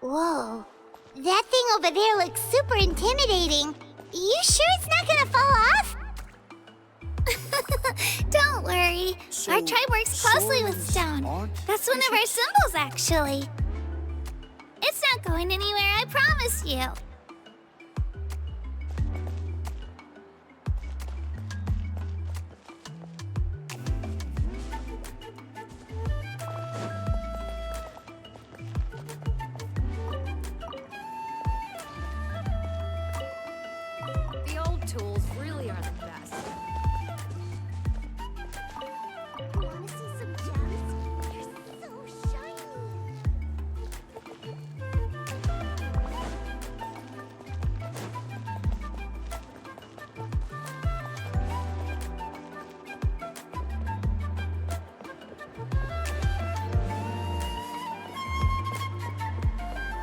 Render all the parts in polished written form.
Whoa. That thing over there looks super intimidating. You sure it's not gonna fall off? Don't worry. Our tribe works closely with stone. That's one of our symbols, actually. It's not going anywhere, I promise you. The old tools really are the best. Wanna see some gems? They're so shiny.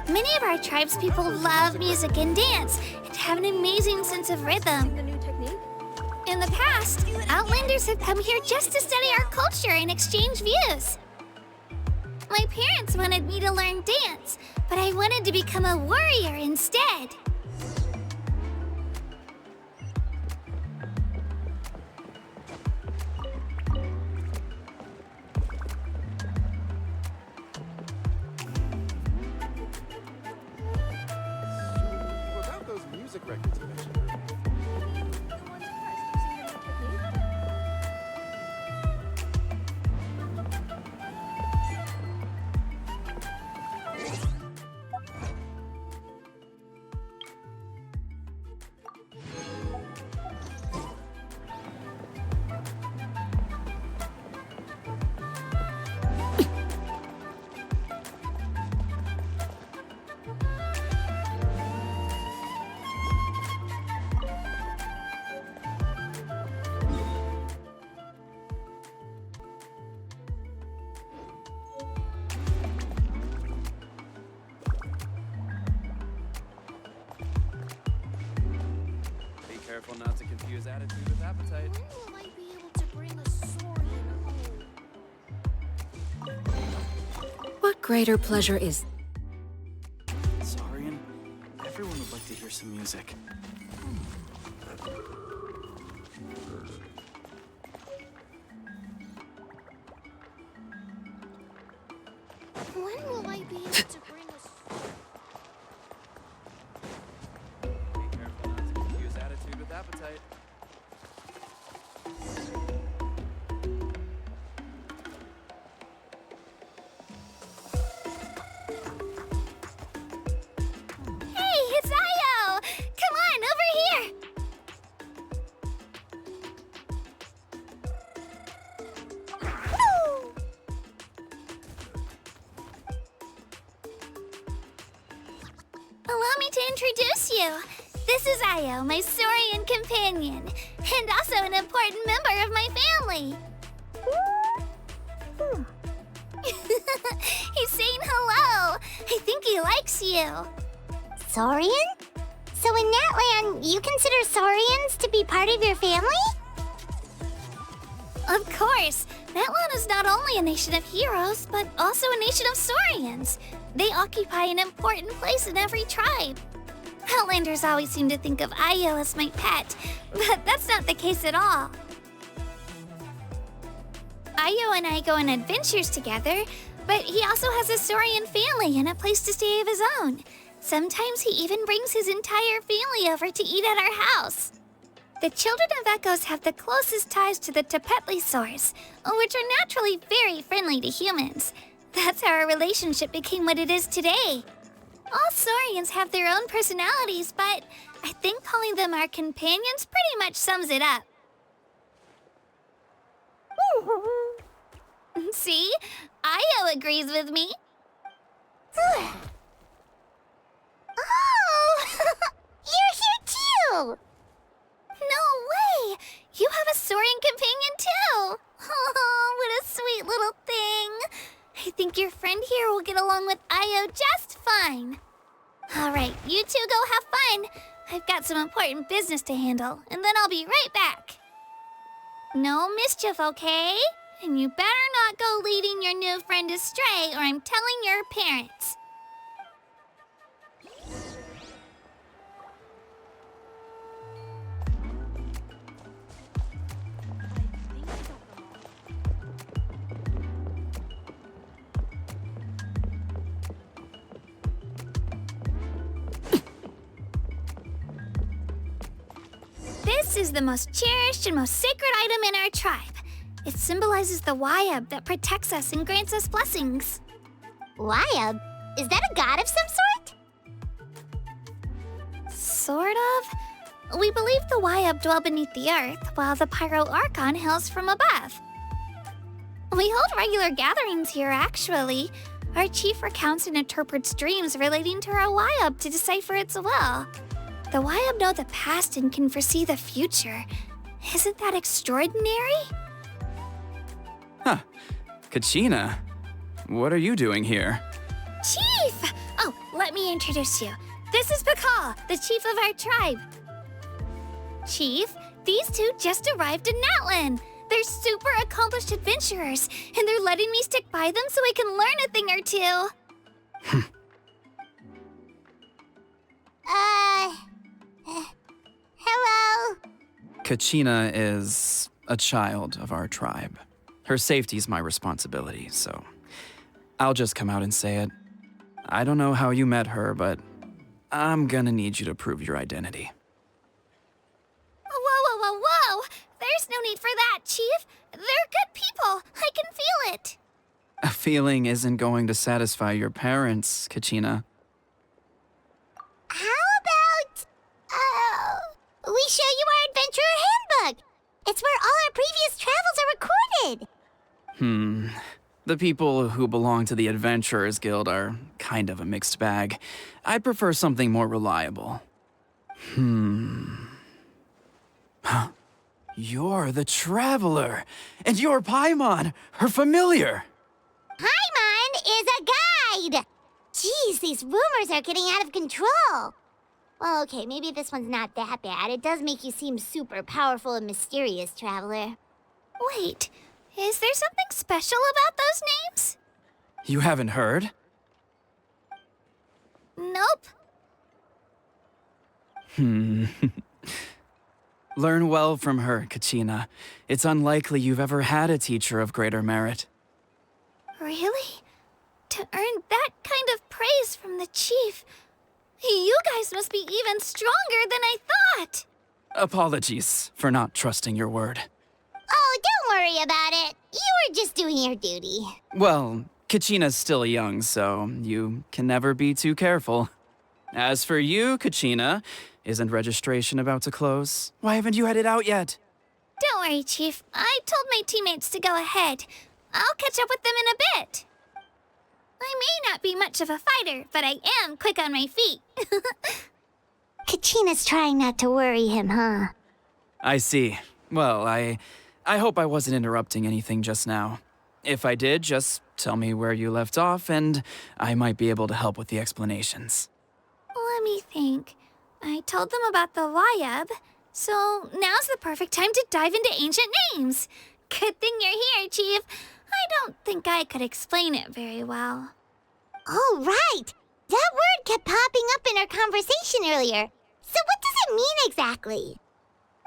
Many of our tribes people love music and dance and have an amazing sense of rhythm. The new technique? In the past, Outlanders have come here just to study our culture and exchange views. My parents wanted me to learn dance, but I wanted to become a warrior instead. What about those music records you mentioned? What's first? Using the new technique? Be careful not to confuse attitude with appetite. When will I be able to bring a saurian home? What greater pleasure is Saurian? Everyone would like to hear some music. When will I be able to bring a Be careful not to confuse attitude with appetite. Hey, it's Io! Come on, over here! Woo! Allow me to introduce you. This is Io, my saurian companion, and also an important member of my family. He's saying hello. I think he likes you. saurian? So in Natlan, you consider saurians to be part of your family? Of course, Natlan is not only a nation of heroes, but also a nation of saurians. They occupy an important place in every tribe. Outlanders always seem to think of Io as my pet, but that's not the case at all. Io and I go on adventures together, but he also has a saurian family and a place to stay of his own. Sometimes he even brings his entire family over to eat at our house. The children of Echoes have the closest ties to the Tepetlisaurs, which are naturally very friendly to humans. That's how our relationship became what it is today. All saurians have their own personalities, but I think calling them our companions pretty much sums it up. See? Io agrees with me. Oh! You're here too! No way! You have a saurian companion too! Oh, what a sweet little thing! I think your friend here will get along with Io just fine. All right, you two go have fun. I've got some important business to handle, and then I'll be right back. No mischief, okay? And you better not go leading your new friend astray, or I'm telling your parents. This is the most cherished and most sacred item in our tribe. It symbolizes the Wayab that protects us and grants us blessings. Wayab? Is that a god of some sort? Sort of. We believe the Wayab dwell beneath the earth, while the Pyro Archon hails from above. We hold regular gatherings here, actually. Our chief recounts and interprets dreams relating to our Wayab to decipher its will. The Wayab know the past and can foresee the future. Isn't that extraordinary? Huh. Kachina, what are you doing here? Chief! Oh, let me introduce you. This is Pakal, the chief of our tribe. Chief, these two just arrived in Natlin. They're super accomplished adventurers, and they're letting me stick by them so I can learn a thing or two. Hello? Kachina is a child of our tribe. Her safety's my responsibility, so I'll just come out and say it. I don't know how you met her, but I'm gonna need you to prove your identity. Whoa, whoa, whoa, whoa! There's no need for that, Chief. They're good people. I can feel it. A feeling isn't going to satisfy your parents, Kachina. How about, we show you our adventurer handbook? It's where all our previous travels are recorded. The people who belong to the Adventurers Guild are kind of a mixed bag. I'd prefer something more reliable. You're the Traveler, and you're Paimon, her familiar. Paimon is a guide! Jeez, these rumors are getting out of control. Well, okay, maybe this one's not that bad. It does make you seem super powerful and mysterious, Traveler. Wait, is there something special about those names? You haven't heard? Nope. Learn well from her, Kachina. It's unlikely you've ever had a teacher of greater merit. Really? To earn that kind of praise from the chief, you guys must be even stronger than I thought. Apologies for not trusting your word. Oh, don't worry about it. You were just doing your duty. Well, Kachina's still young, so you can never be too careful. As for you, Kachina, isn't registration about to close? Why haven't you headed out yet? Don't worry, Chief. I told my teammates to go ahead. I'll catch up with them in a bit. I may not be much of a fighter, but I am quick on my feet. Kachina's trying not to worry him, huh? I see. Well, I hope I wasn't interrupting anything just now. If I did, just tell me where you left off, and I might be able to help with the explanations. Let me think. I told them about the Wayab, so now's the perfect time to dive into ancient names. Good thing you're here, Chief. I don't think I could explain it very well. Oh, right! That word kept popping up in our conversation earlier. So what does it mean exactly?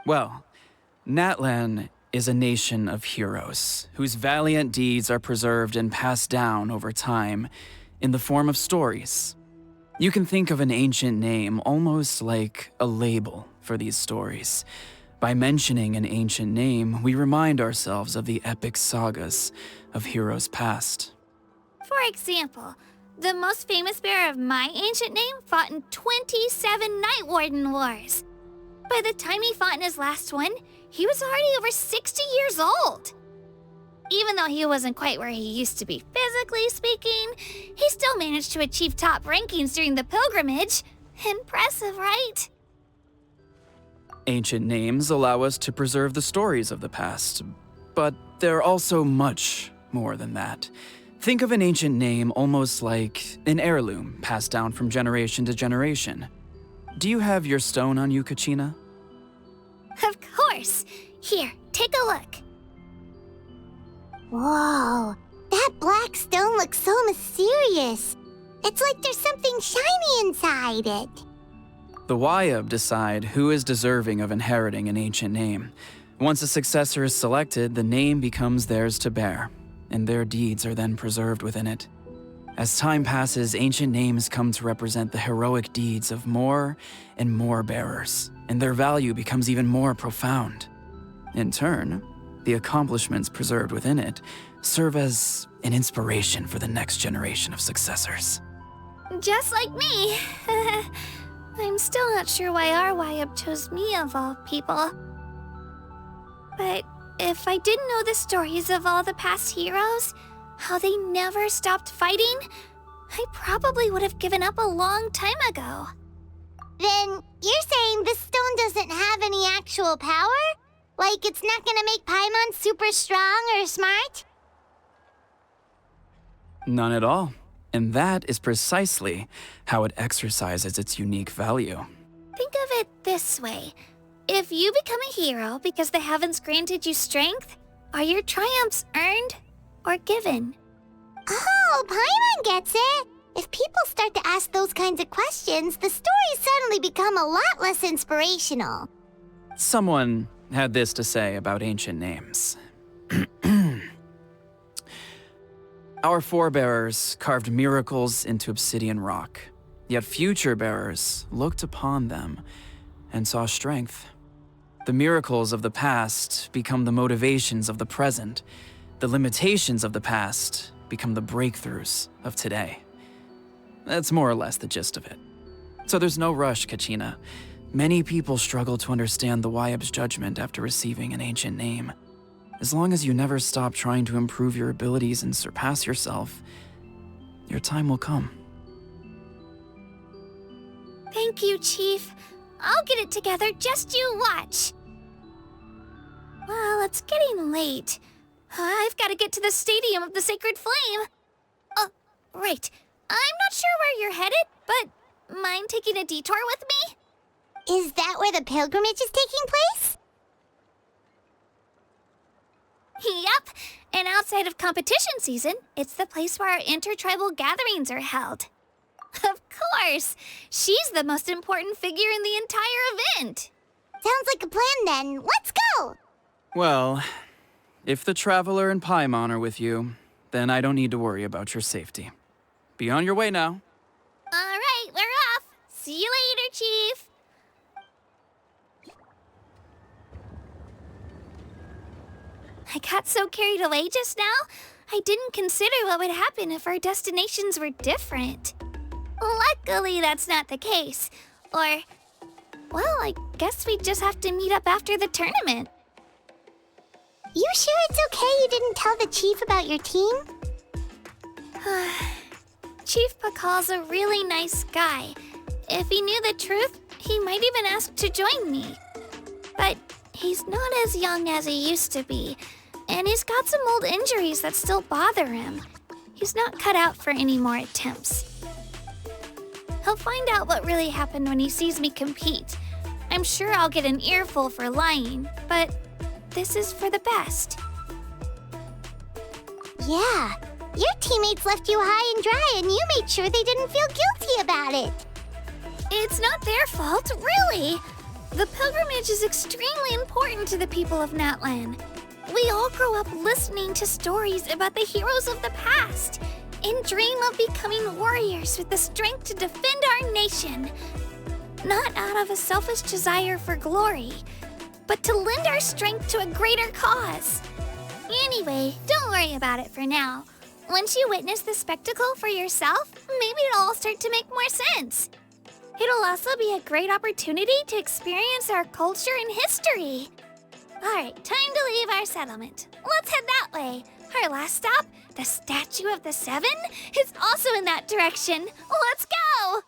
Well, Natlin is a nation of heroes whose valiant deeds are preserved and passed down over time in the form of stories. You can think of an ancient name almost like a label for these stories. By mentioning an ancient name, we remind ourselves of the epic sagas of heroes past. For example, the most famous bearer of my ancient name fought in 27 Night Warden Wars. By the time he fought in his last one, he was already over 60 years old. Even though he wasn't quite where he used to be physically speaking, he still managed to achieve top rankings during the pilgrimage. Impressive, right? Ancient names allow us to preserve the stories of the past, but they're also much more than that. Think of an ancient name almost like an heirloom passed down from generation to generation. Do you have your stone on you, Kachina? Of course. Here, take a look. Whoa, that black stone looks so mysterious. It's like there's something shiny inside it. The Wayub decide who is deserving of inheriting an ancient name. Once a successor is selected, the name becomes theirs to bear, and their deeds are then preserved within it. As time passes, ancient names come to represent the heroic deeds of more and more bearers, and their value becomes even more profound. In turn, the accomplishments preserved within it serve as an inspiration for the next generation of successors. Just like me. I'm still not sure why our Wayub chose me of all people. But if I didn't know the stories of all the past heroes, how they never stopped fighting, I probably would have given up a long time ago. Then you're saying this stone doesn't have any actual power? Like it's not gonna make Paimon super strong or smart? None at all. And that is precisely how it exercises its unique value. Think of it this way. If you become a hero because the heavens granted you strength, are your triumphs earned or given? Oh, Paimon gets it. If people start to ask those kinds of questions, the stories suddenly become a lot less inspirational. Someone had this to say about ancient names. Our forebears carved miracles into obsidian rock, yet future bearers looked upon them and saw strength. The miracles of the past become the motivations of the present. The limitations of the past become the breakthroughs of today. That's more or less the gist of it. So there's no rush, Kachina. Many people struggle to understand the Wayub's judgment after receiving an ancient name. As long as you never stop trying to improve your abilities and surpass yourself, your time will come. Thank you, Chief. I'll get it together, just you watch. Well, it's getting late. I've got to get to the Stadium of the Sacred Flame. Oh, right. I'm not sure where you're headed, but mind taking a detour with me? Is that where the pilgrimage is taking place? Yep, and outside of competition season, it's the place where our intertribal gatherings are held. Of course! She's the most important figure in the entire event! Sounds like a plan then. Let's go! Well, if the Traveler and Paimon are with you, then I don't need to worry about your safety. Be on your way now. Alright, we're off! See you later, Chief! I got so carried away just now, I didn't consider what would happen if our destinations were different. Luckily, that's not the case. Or, well, I guess we just have to meet up after the tournament. You sure it's okay you didn't tell the chief about your team? Chief Pakal's a really nice guy. If he knew the truth, he might even ask to join me. But he's not as young as he used to be, and he's got some old injuries that still bother him. He's not cut out for any more attempts. He'll find out what really happened when he sees me compete. I'm sure I'll get an earful for lying, but this is for the best. Yeah, your teammates left you high and dry and you made sure they didn't feel guilty about it. It's not their fault, really. The pilgrimage is extremely important to the people of Natlin. We all grow up listening to stories about the heroes of the past and dream of becoming warriors with the strength to defend our nation. Not out of a selfish desire for glory, but to lend our strength to a greater cause. Anyway, don't worry about it for now. Once you witness the spectacle for yourself, maybe it'll all start to make more sense. It'll also be a great opportunity to experience our culture and history. Alright, time to leave our settlement. Let's head that way. Our last stop, the Statue of the Seven, is also in that direction. Let's go!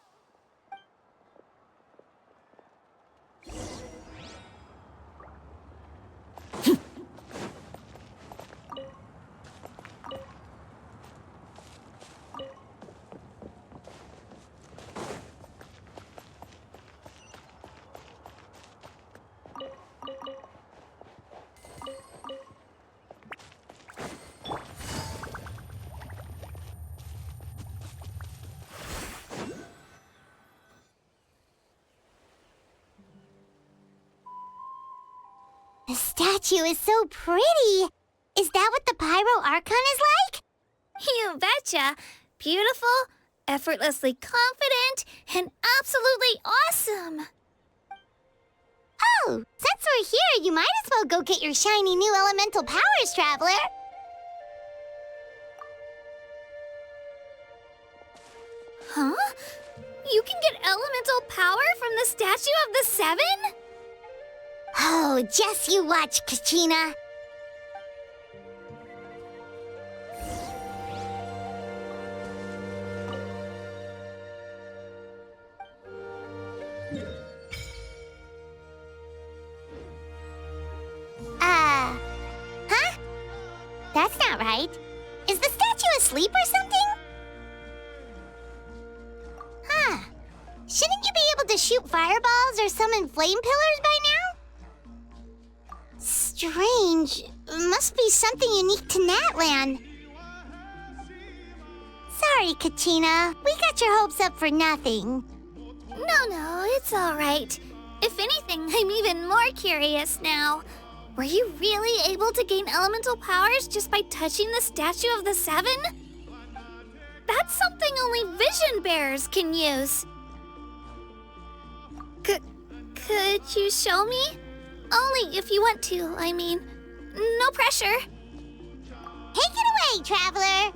The statue is so pretty. Is that what the Pyro Archon is like? You betcha. Beautiful, effortlessly confident, and absolutely awesome. Oh, since we're here, you might as well go get your shiny new elemental powers, Traveler. Huh? You can get elemental power from the Statue of the Seven? Oh, just you watch, Kachina. Huh? That's not right. Is the statue asleep or something? Huh. Shouldn't you be able to shoot fireballs or summon flame pillars by now? Strange. Must be something unique to Natlan. Sorry, Kachina. We got your hopes up for nothing. No, it's all right. If anything, I'm even more curious now. Were you really able to gain elemental powers just by touching the Statue of the Seven? That's something only vision bearers can use. Could you show me? Only if you want to, I mean. No pressure. Take it away, Traveler.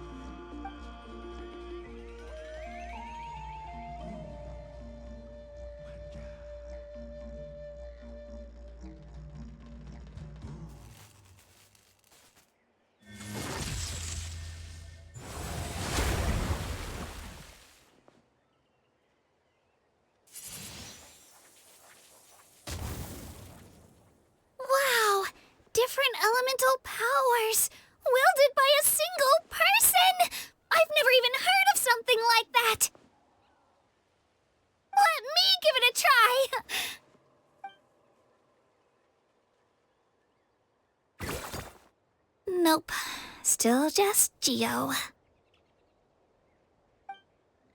Wow! Different elemental powers! Wielded by a single person! I've never even heard of something like that! Let me give it a try! Nope. Still just Geo.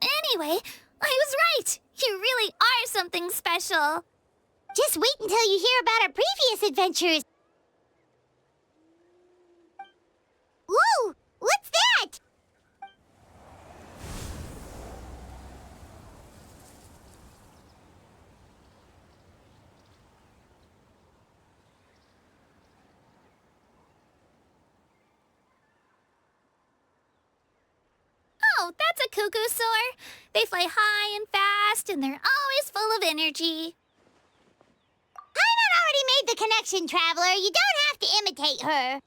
Anyway, I was right! You really are something special! Just wait until you hear about our previous adventures. Whoa! What's that? Oh, that's a cuckoo soar. They fly high and fast, and they're always full of energy. Paimon already made the connection, Traveler. You don't have to imitate her.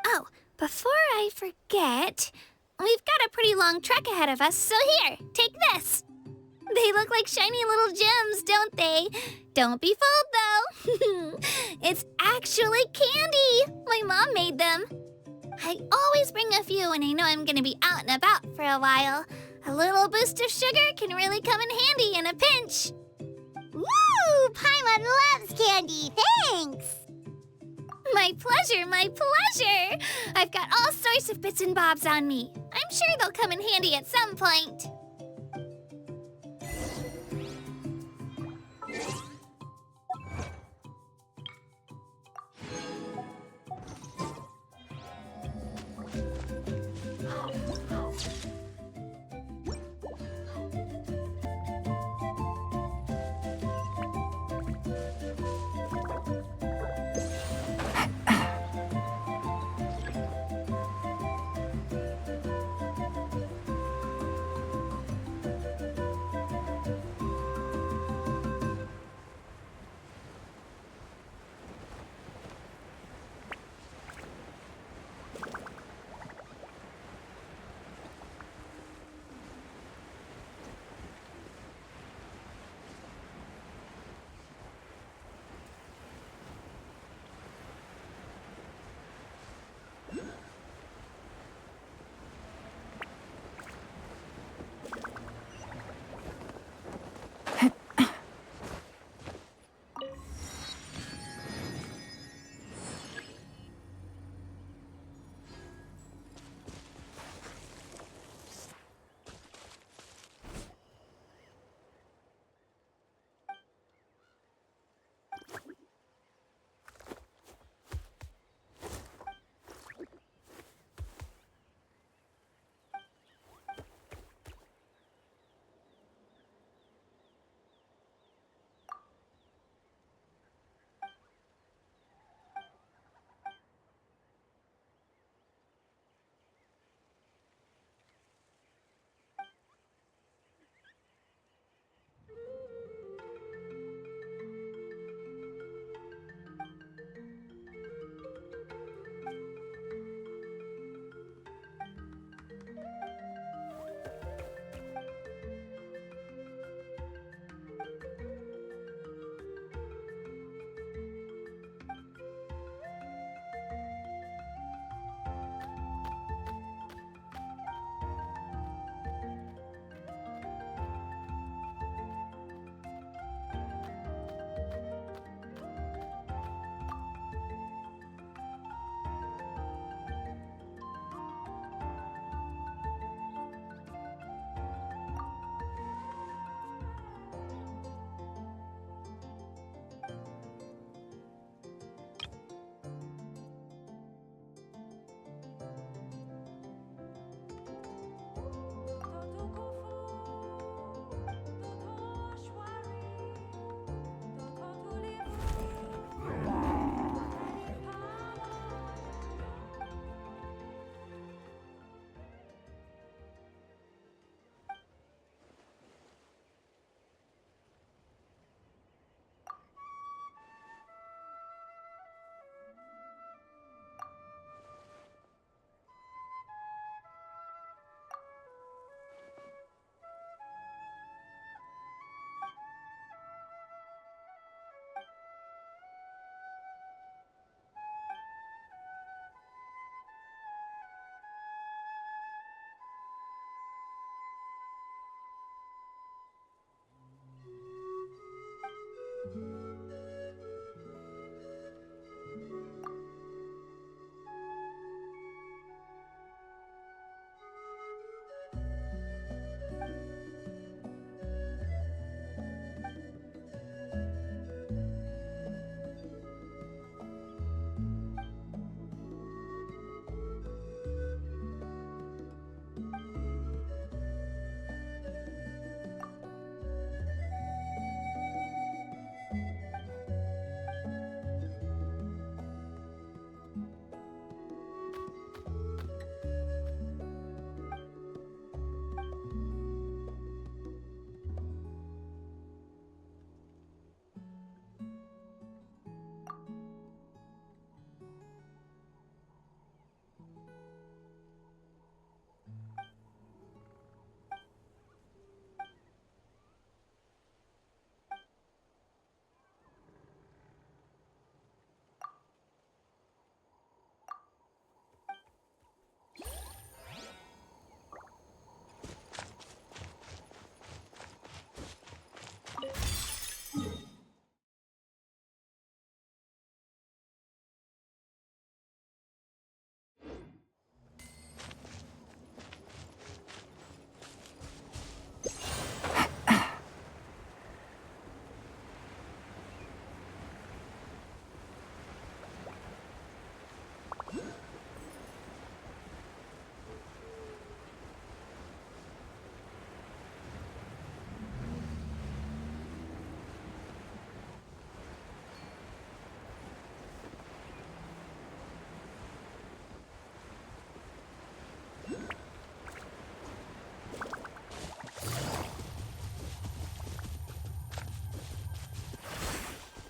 Oh, before I forget, we've got a pretty long trek ahead of us, so here, take this. They look like shiny little gems, don't they? Don't be fooled, though. It's actually candy. My mom made them. I always bring a few when I know I'm going to be out and about for a while. A little boost of sugar can really come in handy in a pinch. Woo! Paimon loves candy. Thanks. My pleasure, my pleasure. I've got all sorts of bits and bobs on me. I'm sure they'll come in handy at some point.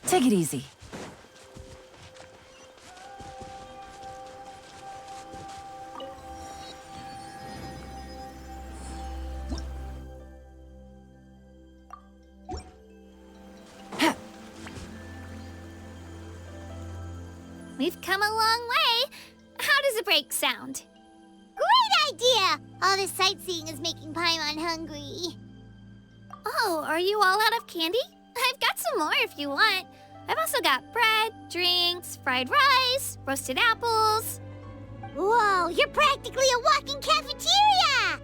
Take it easy. We've come a long way. How does a break sound? Great idea! All this sightseeing is making Paimon hungry. Oh, are you all out of candy? I've got some more if you want. I've also got bread, drinks, fried rice, roasted apples. Whoa, you're practically a walking cafeteria!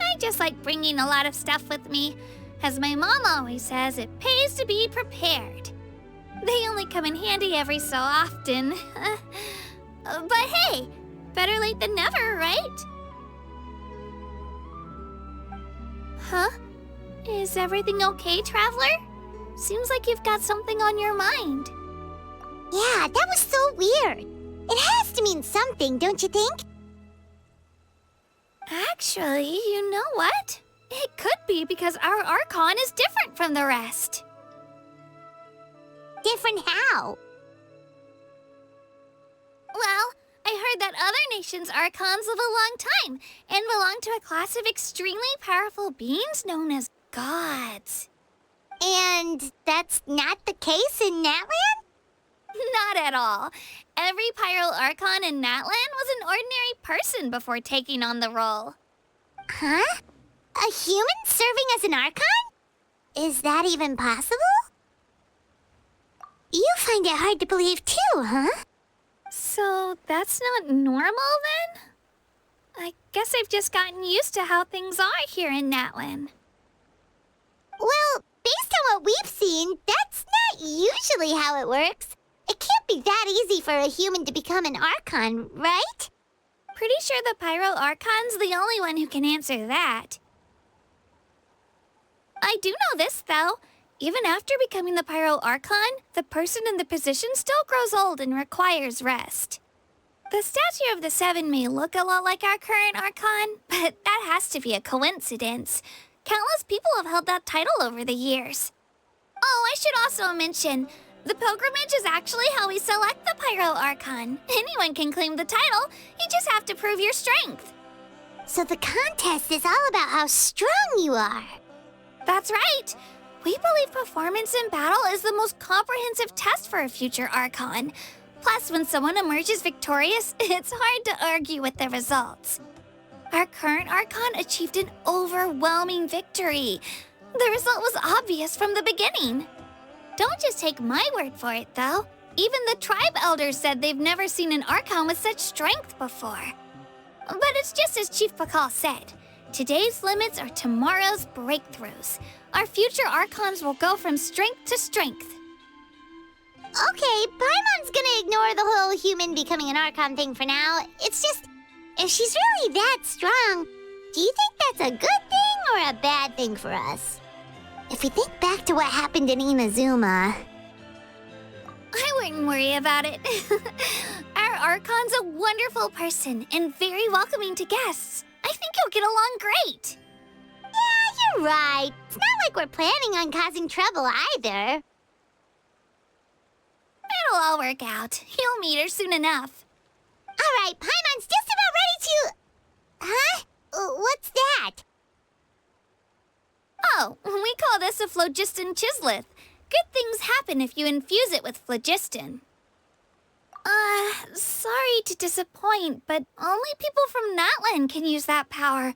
I just like bringing a lot of stuff with me. As my mom always says, it pays to be prepared. They only come in handy every so often. But hey, better late than never, right? Huh? Is everything okay, Traveler? Seems like you've got something on your mind. Yeah, that was so weird. It has to mean something, don't you think? Actually, you know what? It could be because our Archon is different from the rest. Different how? Well, I heard that other nations' Archons live a long time and belong to a class of extremely powerful beings known as gods. And that's not the case in Natlin? Not at all. Every Pyro Archon in Natlin was an ordinary person before taking on the role. Huh? A human serving as an Archon? Is that even possible? You find it hard to believe too, huh? So that's not normal then? I guess I've just gotten used to how things are here in Natlin. Well, based on what we've seen, that's not usually how it works. It can't be that easy for a human to become an Archon, right? Pretty sure the Pyro Archon's the only one who can answer that. I do know this, though. Even after becoming the Pyro Archon, the person in the position still grows old and requires rest. The statue of the Seven may look a lot like our current Archon, but that has to be a coincidence. Countless people have held that title over the years. Oh, I should also mention, the pilgrimage is actually how we select the Pyro Archon. Anyone can claim the title, you just have to prove your strength. So the contest is all about how strong you are. That's right. We believe performance in battle is the most comprehensive test for a future Archon. Plus, when someone emerges victorious, it's hard to argue with the results. Our current Archon achieved an overwhelming victory. The result was obvious from the beginning. Don't just take my word for it, though. Even the tribe elders said they've never seen an Archon with such strength before. But it's just as Chief Pakal said. Today's limits are tomorrow's breakthroughs. Our future Archons will go from strength to strength. Okay, Paimon's gonna ignore the whole human becoming an Archon thing for now. It's just, if she's really that strong, do you think that's a good thing or a bad thing for us? If we think back to what happened in Inazuma... I wouldn't worry about it. Our Archon's a wonderful person and very welcoming to guests. I think you'll get along great. Yeah, you're right. It's not like we're planning on causing trouble either. It'll all work out. You'll meet her soon enough. All right, Paimon's just about ready to... Huh? What's that? Oh, we call this a phlogiston chisleth. Good things happen if you infuse it with phlogiston. Sorry to disappoint, but only people from Natlin can use that power.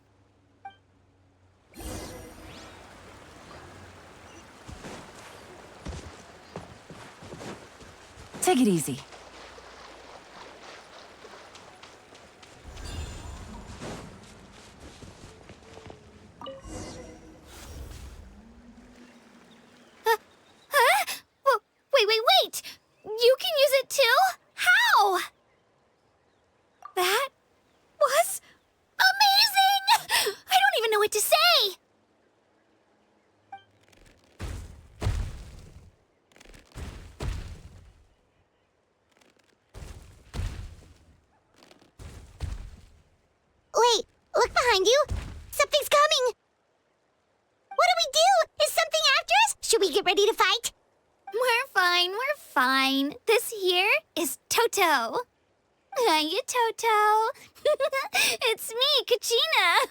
Take it easy. Wait! You can use it too? How? That was amazing! I don't even know what to say! Wait, look behind you. Something's coming. What do we do? Is something after us? Should we get ready to fight? We're fine. This here is Toto. Hiya, Toto. It's me, Kachina.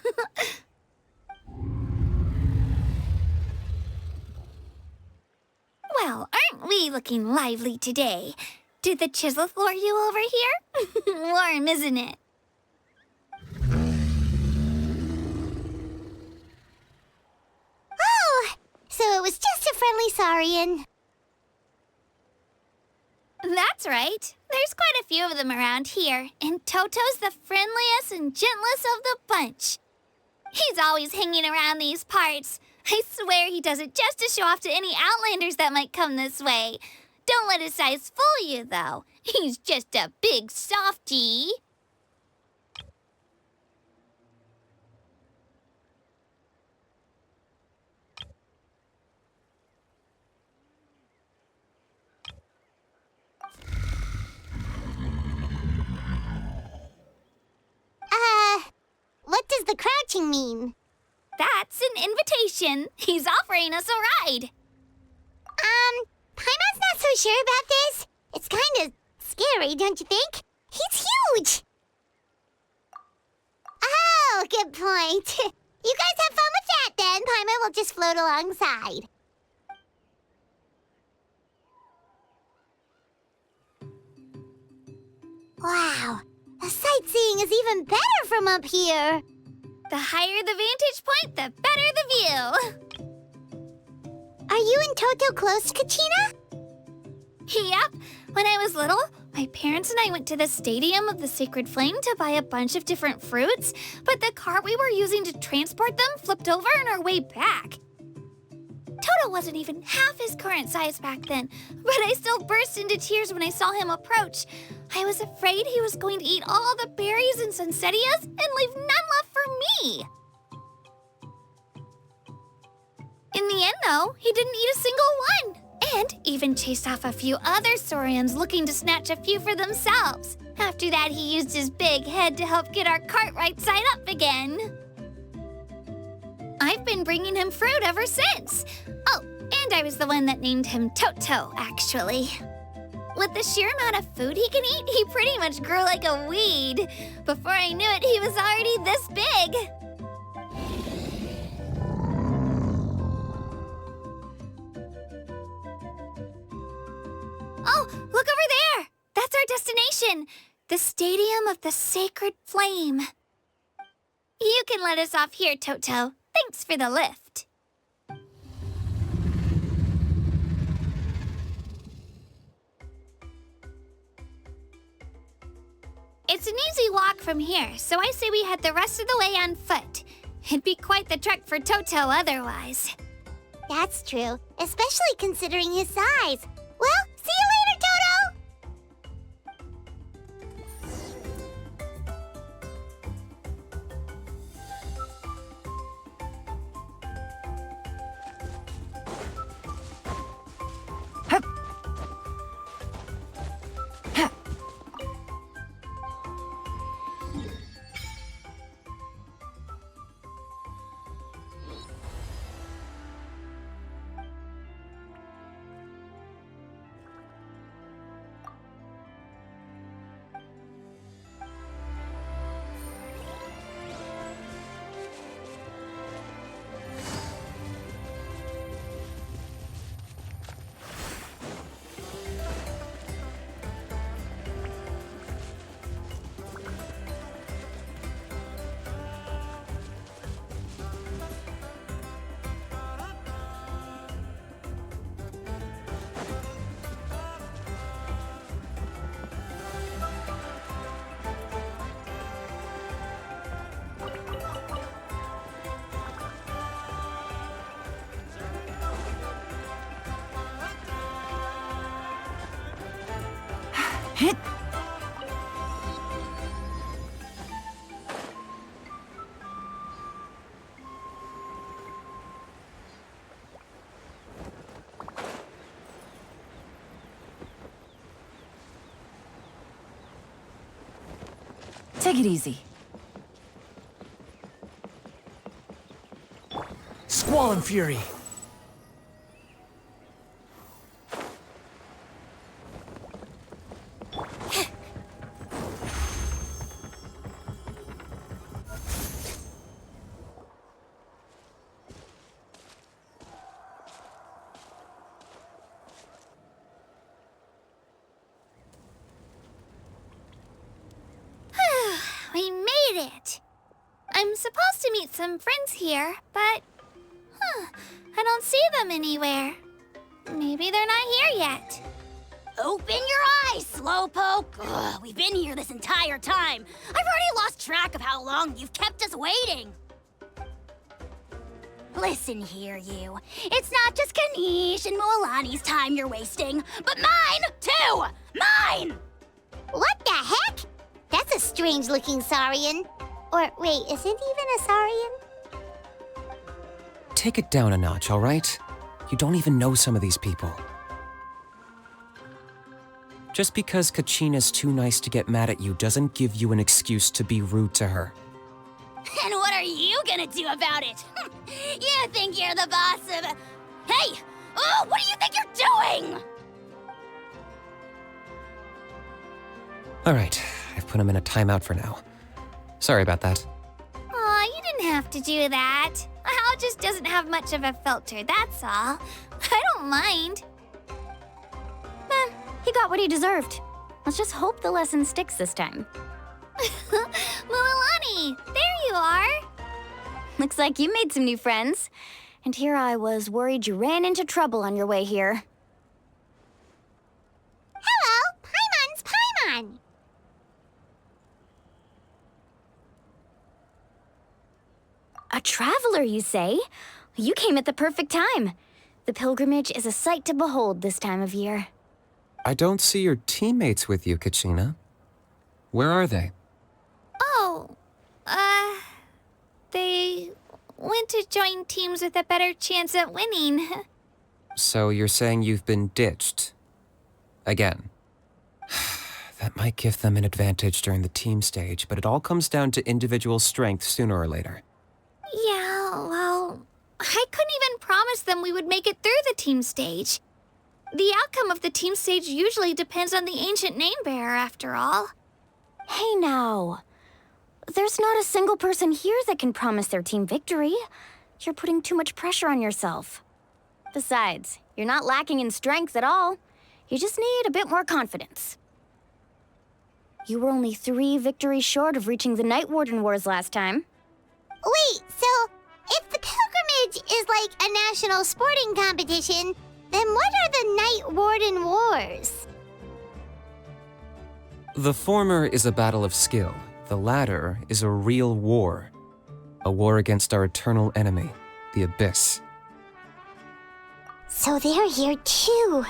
Well, aren't we looking lively today? Did the chisel lure you over here? Warm, isn't it? Oh, so it was just a friendly saurian. That's right. There's quite a few of them around here, and Toto's the friendliest and gentlest of the bunch. He's always hanging around these parts. I swear he does it just to show off to any Outlanders that might come this way. Don't let his size fool you, though. He's just a big softie. What does the crouching mean? That's an invitation. He's offering us a ride. Paimon's not so sure about this. It's kind of scary, don't you think? He's huge! Oh, good point. You guys have fun with that, then. Paimon will just float alongside. Wow, the sightseeing is even better from up here. The higher the vantage point, the better the view. Are you and Toto close, Kachina? Yep. When I was little, my parents and I went to the Stadium of the Sacred Flame to buy a bunch of different fruits, but the cart we were using to transport them flipped over on our way back. Toto wasn't even half his current size back then, but I still burst into tears when I saw him approach. I was afraid he was going to eat all the berries and sunsettias and leave none left for me. In the end, though, he didn't eat a single one, and even chased off a few other saurians looking to snatch a few for themselves. After that, he used his big head to help get our cart right side up again. I've been bringing him fruit ever since. Oh, and I was the one that named him Toto, actually. With the sheer amount of food he can eat, he pretty much grew like a weed. Before I knew it, he was already this big. Oh, look over there! That's our destination, the Stadium of the Sacred Flame. You can let us off here, Toto. Thanks for the lift. It's an easy walk from here, so I say we head the rest of the way on foot. It'd be quite the trek for Toto otherwise. That's true, especially considering his size. Well, see you later, Toto! Hup. Ha. Hit. Take it easy. Squall and Fury. We made it! I'm supposed to meet some friends here, but... I don't see them anywhere. Maybe they're not here yet. Open your eyes, Slowpoke! Ugh, we've been here this entire time. I've already lost track of how long you've kept us waiting. Listen here, you. It's not just Kanish and Moalani's time you're wasting, but mine, too! Mine! What the heck? That's a strange-looking Saurian. Or, wait, is it even a Saurian? Take it down a notch, all right? You don't even know some of these people. Just because Kachina's too nice to get mad at you doesn't give you an excuse to be rude to her. And what are you gonna do about it? You think you're the boss of... Hey! Oh, what do you think you're doing? All right, I've put him in a timeout for now. Sorry about that. Aw, you didn't have to do that. Hal just doesn't have much of a filter, that's all. I don't mind. He got what he deserved. Let's just hope the lesson sticks this time. Moalani, there you are. Looks like you made some new friends. And here I was worried you ran into trouble on your way here. Hello, Paimon's Paimon. A traveler, you say? You came at the perfect time. The pilgrimage is a sight to behold this time of year. I don't see your teammates with you, Kachina. Where are they? Oh, they went to join teams with a better chance at winning. So you're saying you've been ditched? Again. That might give them an advantage during the team stage, but it all comes down to individual strength sooner or later. Yeah, well, I couldn't even promise them we would make it through the team stage. The outcome of the team stage usually depends on the ancient name-bearer, after all. Hey now. There's not a single person here that can promise their team victory. You're putting too much pressure on yourself. Besides, you're not lacking in strength at all. You just need a bit more confidence. You were only 3 victories short of reaching the Night Warden Wars last time. Wait, so if the pilgrimage is like a national sporting competition, then what are the Night Warden Wars? The former is a battle of skill. The latter is a real war. A war against our eternal enemy, the Abyss. So they're here too.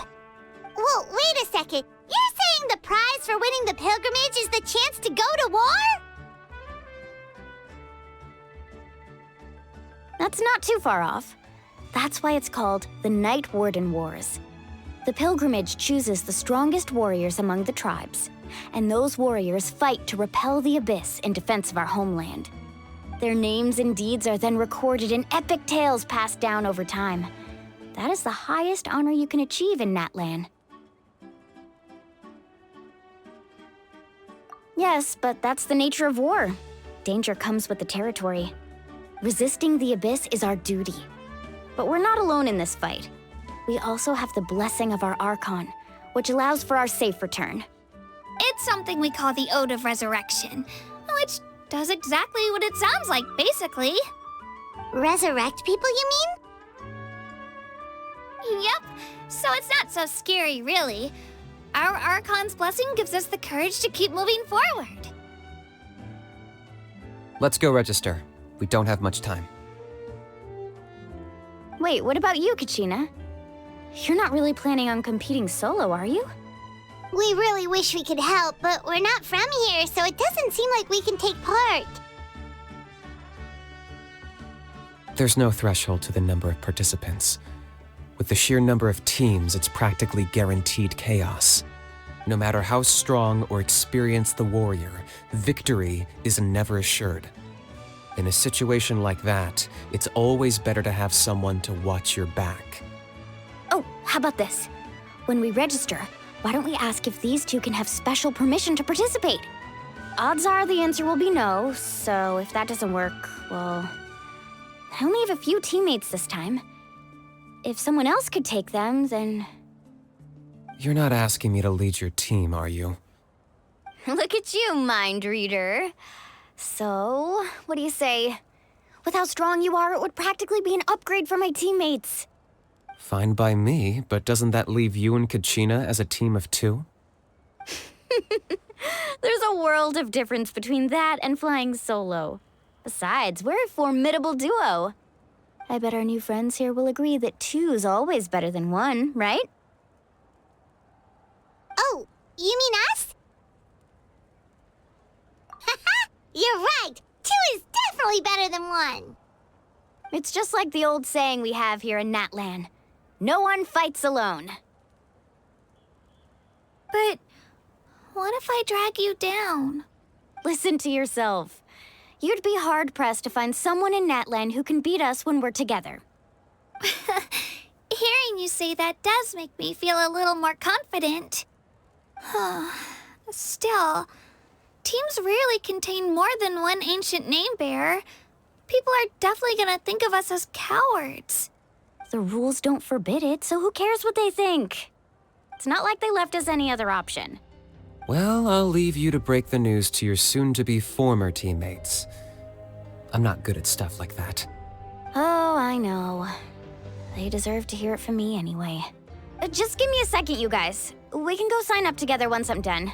Well, wait a second. You're saying the prize for winning the pilgrimage is the chance to go to war? That's not too far off. That's why it's called the Night Warden Wars. The pilgrimage chooses the strongest warriors among the tribes, and those warriors fight to repel the Abyss in defense of our homeland. Their names and deeds are then recorded in epic tales passed down over time. That is the highest honor you can achieve in Natlan. Yes, but that's the nature of war. Danger comes with the territory. Resisting the Abyss is our duty. But we're not alone in this fight. We also have the blessing of our Archon, which allows for our safe return. It's something we call the Ode of Resurrection, which does exactly what it sounds like, basically. Resurrect people, you mean? Yep, so it's not so scary, really. Our Archon's blessing gives us the courage to keep moving forward. Let's go register. We don't have much time. Wait, what about you, Kachina? You're not really planning on competing solo, are you? We really wish we could help, but we're not from here, so it doesn't seem like we can take part. There's no threshold to the number of participants. With the sheer number of teams, it's practically guaranteed chaos. No matter how strong or experienced the warrior, victory is never assured. In a situation like that, it's always better to have someone to watch your back. Oh, how about this? When we register, why don't we ask if these two can have special permission to participate? Odds are the answer will be no, so if that doesn't work, well... I only have a few teammates this time. If someone else could take them, then... You're not asking me to lead your team, are you? Look at you, mind reader. So, what do you say? With how strong you are, it would practically be an upgrade for my teammates. Fine by me, but doesn't that leave you and Kachina as a team of two? There's a world of difference between that and flying solo. Besides, we're a formidable duo. I bet our new friends here will agree that two's always better than one, right? Oh, you mean us? Haha, you're right. Two is definitely better than one. It's just like the old saying we have here in Natlan. No one fights alone. But what if I drag you down? Listen to yourself. You'd be hard-pressed to find someone in Natlan who can beat us when we're together. Hearing you say that does make me feel a little more confident. Still, teams rarely contain more than one ancient name-bearer. People are definitely gonna think of us as cowards. The rules don't forbid it, so who cares what they think? It's not like they left us any other option. Well, I'll leave you to break the news to your soon-to-be former teammates. I'm not good at stuff like that. Oh, I know. They deserve to hear it from me anyway. Just give me a second, you guys. We can go sign up together once I'm done.